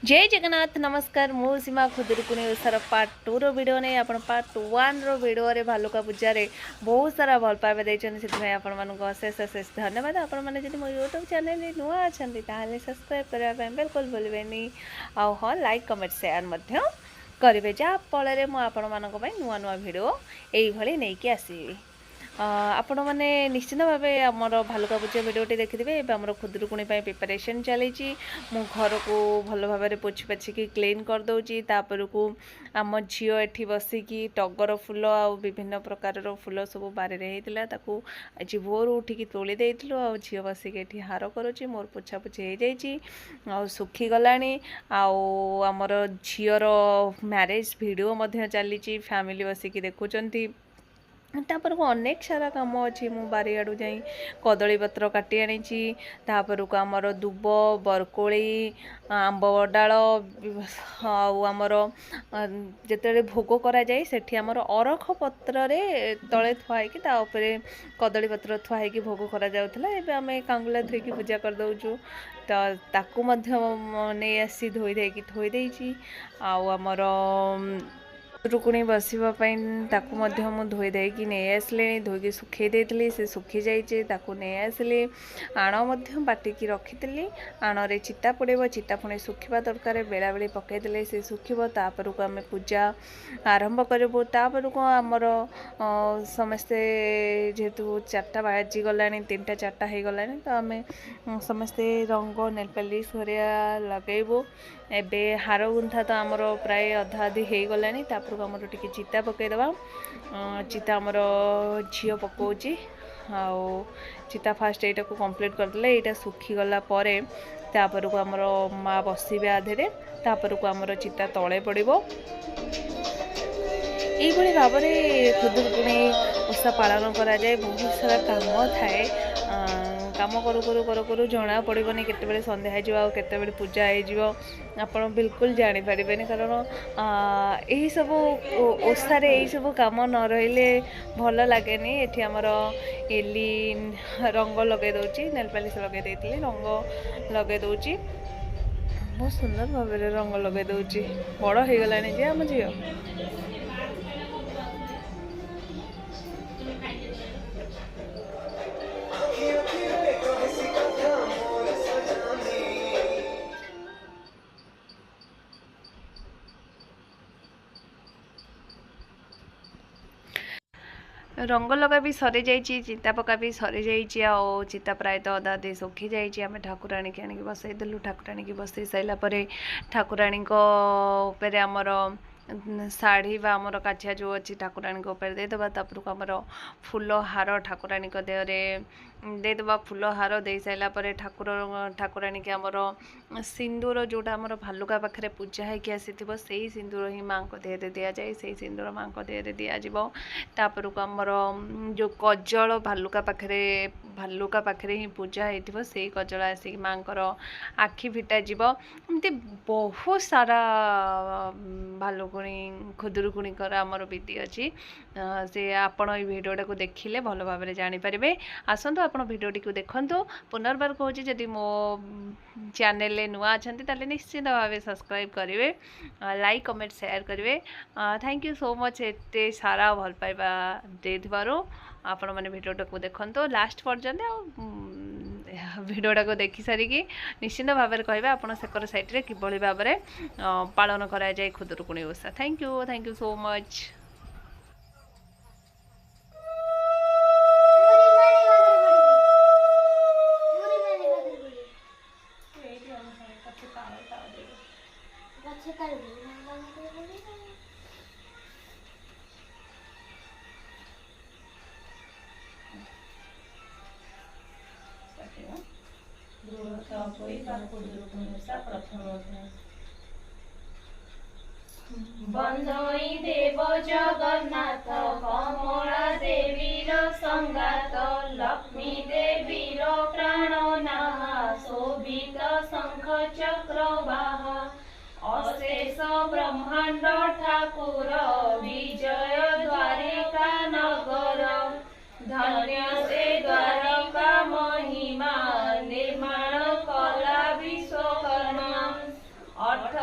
जय जगन्नाथ नमस्कार मु सीमा खुदुरकुनी ओसार पार्ट 2 रो वीडियो नहीं आपण पार्ट 1 रो वीडियो रे भालुका पूजा रे बहुत सारा भल पाइबा दैछन से आपण मानको अशेष अशेष धन्यवाद। आपण माने जदि मो YouTube चैनल रे नुआ अछंती ताले सब्सक्राइब करबा पे बिल्कुल भूलबेनी आ हां लाइक कमेंट शेयर मध्य करिवे जा फल मु आपण मानको पई नुआ नुआ वीडियो एई भली नै कि आसीबी। आपण मैंने निश्चित भाव आमर भालुका पूजा भिडटे देखिथे आम खुदुरकुणी प्रिपरेशन चली मु घर को भल भाव पोछि पाछिकी क्लीन करदे तापर को आम झील एठी बसिकी टगर फूल आ विभिन्न प्रकार फूल सब बारे होता आज भोर उठिकी तोली देइथिलु आ झील बसिकी एठी हार करुच्ची मोर पोछा पोछि हो जाइए सुखी गलानी आमर झीर मैरेज वीडियो चली फैमिली बसिकी देखुंती तापर को अनेक सारा कम अच्छी मु बारियाड़ू जाई कदली पत्र काटी आनी तापर को आमर दुब बरकोली आंब डाल आमर जिते भोग करा जाए सेठी आमर अरख पत्र रे तले थुआई ताऊपर कदली पत्र थुआई भोग करा जाउथला। एबे आमे कांगुला थुईकी पूजा कर दउछु तो ताकू मध्य नै आसी धोई देकी थोई देइची आमर खुदुरकुणी बसवाई मु धोई देकी नहीं आसले धोईकी सुखे देती से सुखी जाइए नहीं आसली आण बाटिकी रखी आण रे चिता पड़े चिता पुणी सुखा दरकार बेला बेली पकईदे से सुखब तापर को आम पूजा आरंभ करूँ तापर को आमर समस्ते जेहेतु 4टा बाजी गला 3टा 4टा हो गला तो आम समस्ते रंग नेल पॉलिश लगेबू एबे हार गुंथा तो आमर प्राय अधा अधी हो गला तापर आमर टिके चिता पकईदबा चिता आमर झील पकाउची चिता फास्ट यहाँ को कंप्लीट करदे यहाँ सुखीगला तापर को आमर माँ बसवे आधे तापर को आमर चिता तले पड़ो यही भाव में खुदुरकुणी ओषा पालन करा जाए। बहुत सारा काम थाए काम करू करू करू करू जना पड़ोनी केते सन्ध्या हो केते पूजा हो आप बिल्कुल जानीपर कारण यही सब ओषार यही सब कम न रही भल लगे ये आमर एली रंग लगे दूची नेल पॉलिश लगे देती रंग लगे दूची बहुत सुंदर भाव में रंग लगे दूची बड़ हो गलानी जे आम झील रंग लगा भी सरी जाइए चिता पका भी सरी जाइए चिता प्रायतः अधा अधी सुखी जाइए आम ठाकुराणी की आणिक बसईदेलु ठाकुराणी की बसई सारापर ठाकुराणी आमर शाढ़ी बा आमर काछिया जो अच्छी ठाकुराणी देदेबा तापर को आमर फूल हार ठाकुराणी देहरे देदेबा फूल हार दे सारापर ठाकुराणी के आमर सिंदूर जोटा आमर भालुका पाखे पूजा होगी आसी से सिंदूर ही माँ को देहरे दि जाए से सिंदूर माँ को देहरे दिज्व तापर को आमर जो कजल भालुका पाखे ही पूजा हो से कजल आसिक माँ आखि फिटा जीव एमती बहुत सारा भालुकुणी खुदुरकुणी आमर विधि अच्छी से आपण ये भिडियोटा को देखिले भल भाव में जानीपारे आसतु आप भिडियोटी को देखु पुनर्बार कहूँ जदि मो चैनल नुआ अच्छा ताले निश्चित भाव सब्सक्राइब करेंगे लाइक कमेंट शेयर करेंगे। थैंक यू सो मच एते सारा भल पाइबा देथिबारु आपण माने भिडियोटा को देखु लास्ट पर्यंत भिडियोटा को देखि सारिकी निश्चित भाव में कहबे आपण सेकर साइट रे किभली भाव में पालन करा जाए Khudurukuni Osha. Thank you so much. बंधई देव जगन्नाथ कमला देवीर संगात लक्ष्मी देवीर प्राणनाहा शोभित शंख चक्रवाह अशेष ब्रह्मांड ठाकुर विजय द्वारिका नगर धन्य से द्वारका महिमा निर्माण कला विश्वकर्मा 18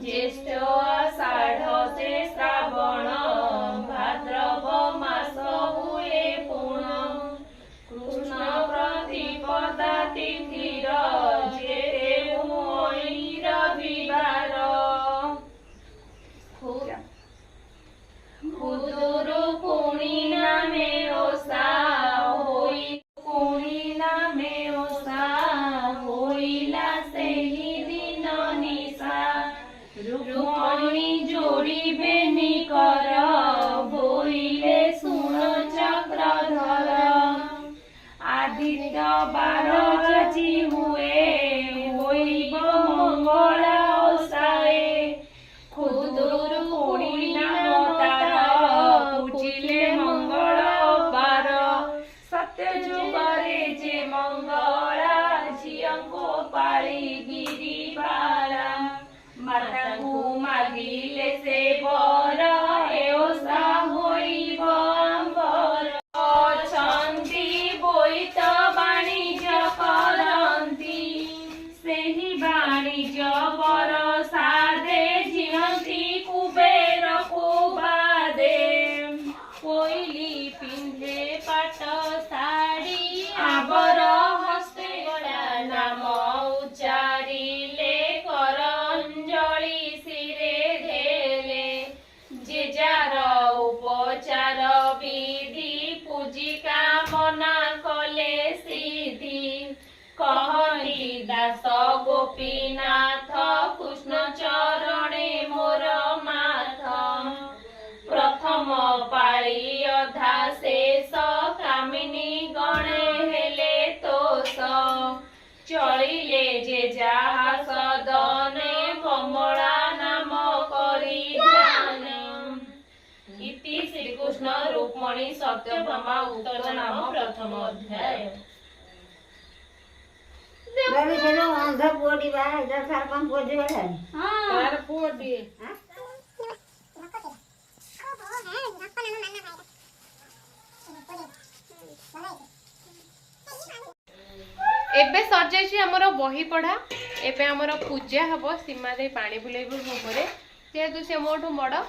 জ্যেষ্ঠ আষাঢ় ସେ ଶ୍ରାବଣ ଭାଦ୍ରବ ମାସ ହୁଏ ପୁଣ କୃଷ୍ଣ ପ୍ରତିପଦା ତିଥିର ଯେତେ ହୁଅଇ ରବିବାର ଖୁଦୁରୁକୁଣି ନାମେ ଓଷା ହୋଇ କୁଣି ନାମେ ଓଷା ହୋଇଲା ସେହି ଦିନ ନିଶା ରୁକ୍ମଣୀ ଯୋଡ଼ିବେନି କର ବୋଇଲେ ଶୁଣ ଚକ୍ରଧର ଆଦିତ୍ୟ ବାର ଆଜି ହୁଏ ହୋଇବ ମଙ୍ଗଳା ଓଷାଏ ଖୁଦୁରୁକୁଣି ନାମ ତାର ପୂଜିଲେ ମଙ୍ଗଳ ବାର ସତ୍ୟ ଯୁଗରେ ଯେ ମଙ୍ଗଳା ଝିଅଙ୍କୁ ପାଳି ଗିରିବାରା ମାତାଙ୍କୁ ମାଗିଲେ ସେ ବର ଏ ଓଷା ହୋଇବ ଆମ୍ବର ଅଛନ୍ତି ବୋଇତ ବାଣିଜ୍ୟ କରନ୍ତି ସେହି ବାଣିଜ୍ୟ ବରସାଦେ ଝିଅନ୍ତି କୁବେରକୁ ବାଦେ କୋଇଲି ପିନ୍ଧେ ପାଟ ଶାଢ଼ୀ ଆବର ହସ୍ତେ ଗଳା ନାମ ଉଚ୍ଚାରିଲେ କର ଅଞ୍ଜଳି ଶିରେ ଧେଲେ ଯେ ଯାର ଉପଚାର ବିଧି ପୂଜିକା ମନା କଲେ ସିଧି କହନ୍ତି ଦାସ ଗୋପୀନାଥ କୃଷ୍ଣ ଚରଣେ ମୋର ମାଥ ପ୍ରଥମ ପାଳି ଅଧା ଶେଷ କାମିନୀ ଗଣେ ହେଲେ ତୋଷ ଚଳିଲେ ଯେ ଯାହା ସଦନେ କମଳା ନାମ କରି ଧ୍ୟାନ ଇତି ଶ୍ରୀକୃଷ୍ଣ ରୁକ୍ମଣୀ ସତ୍ୟଭାମା ଉତ୍ତର ନାମ ପ୍ରଥମ ଅଧ୍ୟାୟ ଅନ୍ଧ ପୁଅଟି ବା ସାର କଣ ପୁଅ ଝିଅ ହେଲାଣି ତାର ପୁଅଟିଏ ଏବେ ସରିଯାଇଛି ଆମର ବହି ପଢା ଏବେ ଆମର ପୂଜା ହବ ସୀମା ଦେଇ ପାଣି ବୁଲେଇବ ଭୋଗରେ ଯେହେତୁ ସେ ମୋଠୁ ବଡ଼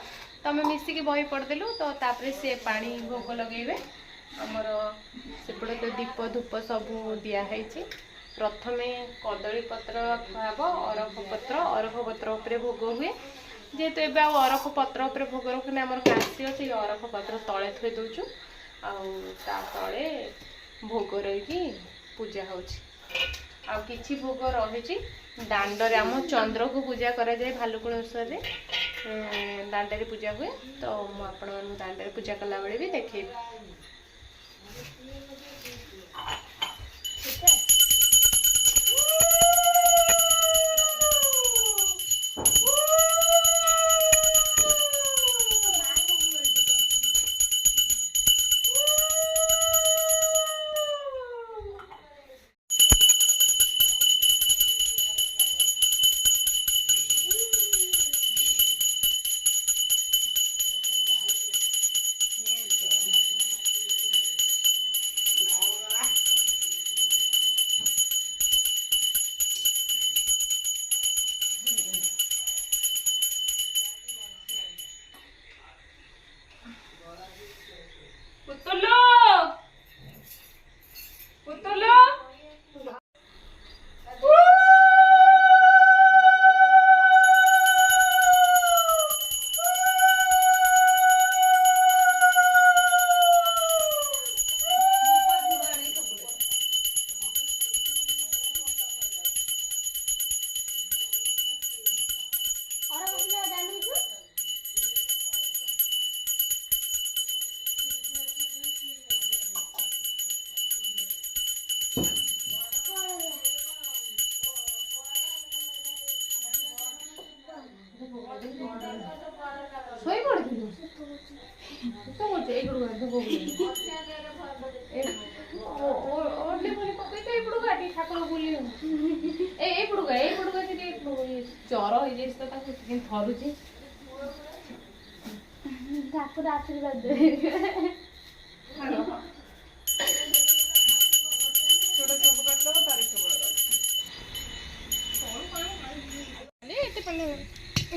ତମେ ମିଶିକି ବହି ପଢିଦେଲୁ ତ ତାପରେ ସେ ପାଣି ଭୋଗ ଲଗେଇବେ ଆମର ସେପଟେ ତ ଦୀପ ଧୂପ ସବୁ ଦିଆହେଇଛି ପ୍ରଥମେ କଦଳୀ ପତ୍ର ଥୁଆ ହେବ ଅରଖ ପତ୍ର ଉପରେ ଭୋଗ ହୁଏ ଯେହେତୁ ଏବେ ଆଉ ଅରଖ ପତ୍ର ଉପରେ ଭୋଗ ରଖୁନି ଆମର କାଶୀ ଅଛି ଅରଖ ପତ୍ର ତଳେ ଥୋଇ ଦେଉଛୁ ଆଉ ତା ତଳେ ଭୋଗ ରହିକି ପୂଜା ହେଉଛି ଆଉ କିଛି ଭୋଗ ରହିଛି ଦାଣ୍ଡରେ ଆମ ଚନ୍ଦ୍ରକୁ ପୂଜା କରାଯାଏ ଭାଲୁକୁଣି ଓଷାରେ ଦାଣ୍ଡରେ ପୂଜା ହୁଏ ତ ମୁଁ ଆପଣମାନଙ୍କୁ ଦାଣ୍ଡରେ ପୂଜା କଲାବେଳେ ବି ଦେଖେଇବି ଶୋଇ ପଡ଼ିଥିଲୁ ତ କରୁଛୁ ଏଇପଟୁ ଧୂପ ଏଇପଟୁ ଗାଡ଼ି ଠାକୁର ବୁଲି ଏଇପଟୁ ଟିକେ ଜ୍ୱର ହେଇଯାଇଛି ତ ତାକୁ ଟିକେ ଥରୁଛି ଠାକୁର ଆଶୀର୍ବାଦ ଦେବେ ସବୁ କାଟିଦେବ ତାରିଖ ଏତେ ପାଣି ଯେ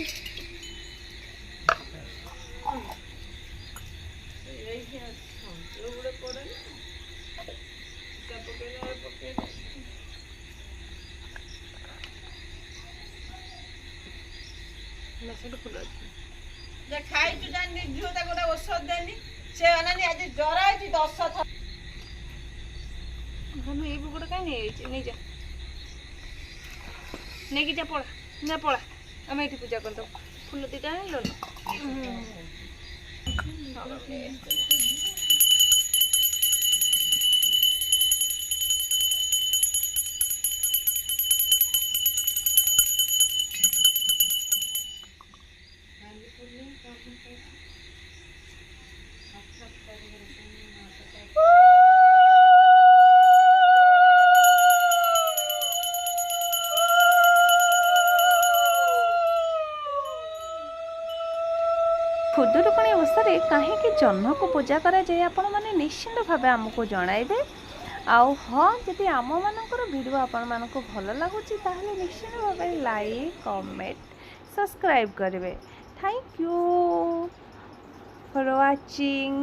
ଖାଇଛୁ ଜାଣି ଝିଅ ତାକୁ ଗୋଟେ ଔଷଧ ଦେନି ସେ ଅନାନି ଆଜି ଜ୍ୱର ହେଇଛି 10 ଥର ମୁଁ ଏଇ ବୁକୁଟା କାହିଁ ନେଇଯାଇଛି ନେଇଯା ନେଇକି ଯା ପଳା ନା ପଳା ଆମେ ଏଠି ପୂଜା କରିଦେବୁ ଫୁଲ ଦୁଇଟା ଆଣିଲ ଖୁଦୁରୁକୁଣୀ ଓଷାରେ କାହିଁକି ଜହ୍ନକୁ ପୂଜା କରାଯାଏ ଆପଣମାନେ ନିଶ୍ଚିନ୍ତ ଭାବେ ଆମକୁ ଜଣାଇବେ। ଆଉ ହଁ ଯଦି ଆମମାନଙ୍କର ଭିଡ଼ିଓ ଆପଣମାନଙ୍କୁ ଭଲ ଲାଗୁଛି ତାହେଲେ ନିଶ୍ଚିନ୍ତ ଭାବେ ଲାଇକ୍ କମେଣ୍ଟ ସବସ୍କ୍ରାଇବ୍ କରିବେ। Thank you for watching.